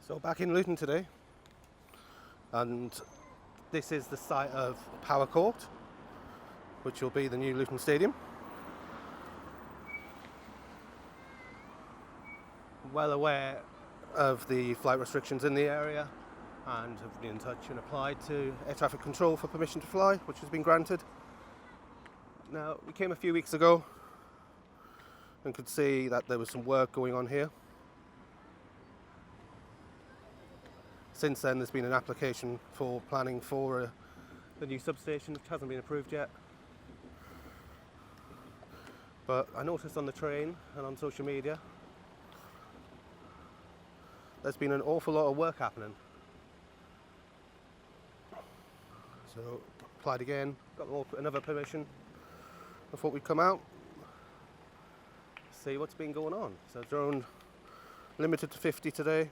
So back in Luton today, and this is the site of Power Court, which will be the new Luton Stadium. Well aware of the flight restrictions in the area and have been in touch and applied to air traffic control for permission to fly, which has been granted. Now, we came a few weeks ago and could see that there was some work going on here. Since then, there's been an application for planning for the new substation, which hasn't been approved yet. But I noticed on the train and on social media, there's been an awful lot of work happening. So, applied again, got another permission. I thought we'd come out, see what's been going on. So, drone limited to 50 today.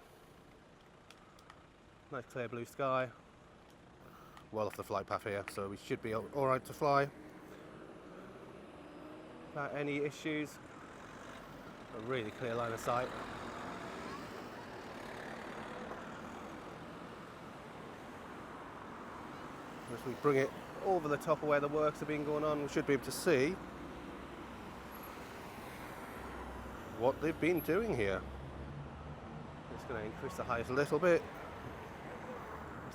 Nice clear blue sky, well off the flight path here, so we should be alright to fly. Without any issues, a really clear line of sight. As we bring it over the top of where the works have been going on, we should be able to see what they've been doing here. Just going to increase the height a little bit.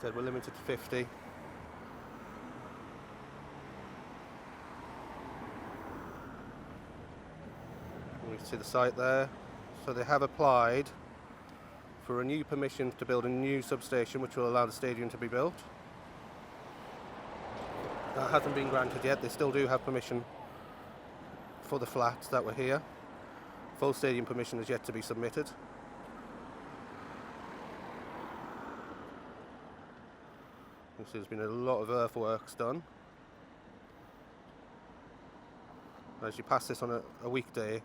Said we're limited to 50. You can see the site there. So they have applied for a new permission to build a new substation which will allow the stadium to be built. That hasn't been granted yet. They still do have permission for the flats that were here. Full stadium permission is yet to be submitted. You can see there's been a lot of earthworks done. As you pass this on a weekday,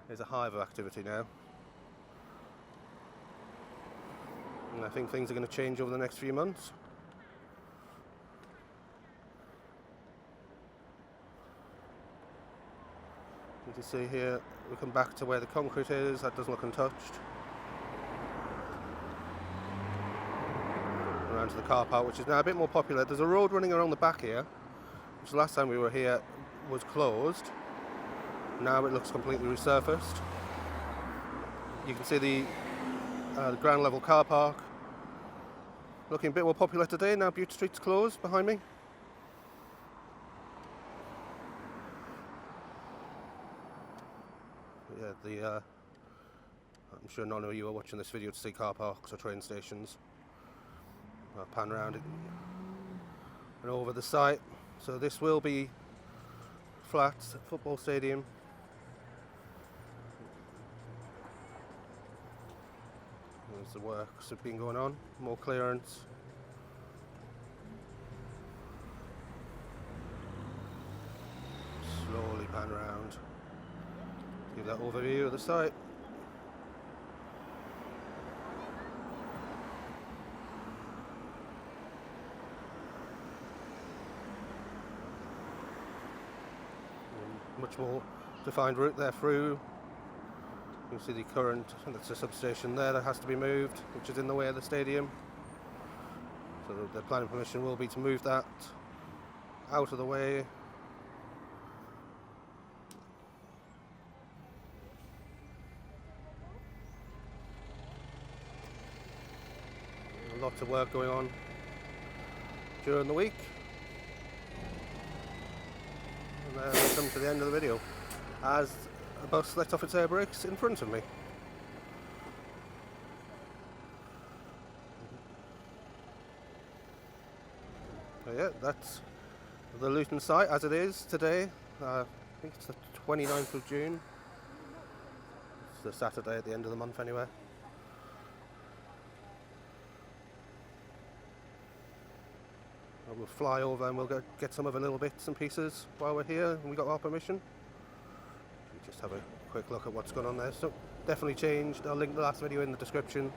there's a hive of activity now. And I think things are going to change over the next few months. You can see here, we come back to where the concrete is, that doesn't look untouched. Around to the car park, which is now a bit more popular. There's a road running around the back here, which last time we were here was closed. Now it looks completely resurfaced. You can see the ground level car park looking a bit more popular today. Now Beauty Street's closed behind me. Yeah, I'm sure none of you are watching this video to see car parks or train stations. I'll pan around it and over the site. So this will be flats, football stadium. There's the works have been going on, more clearance. Slowly pan around. Give that overview of the site. Much more defined route there through. You can see the current, that's a substation there that has to be moved, which is in the way of the stadium. So the planning permission will be to move that out of the way. Lots of work going on during the week. And then we come to the end of the video as a bus lets off its air brakes in front of me. So yeah, that's the Luton site as it is today. I think it's the 29th of June. It's the Saturday at the end of the month anyway. We'll fly over and we'll get some of the little bits and pieces while we're here and we got our permission. Just have a quick look at what's going on there. So definitely changed. I'll link the last video in the description.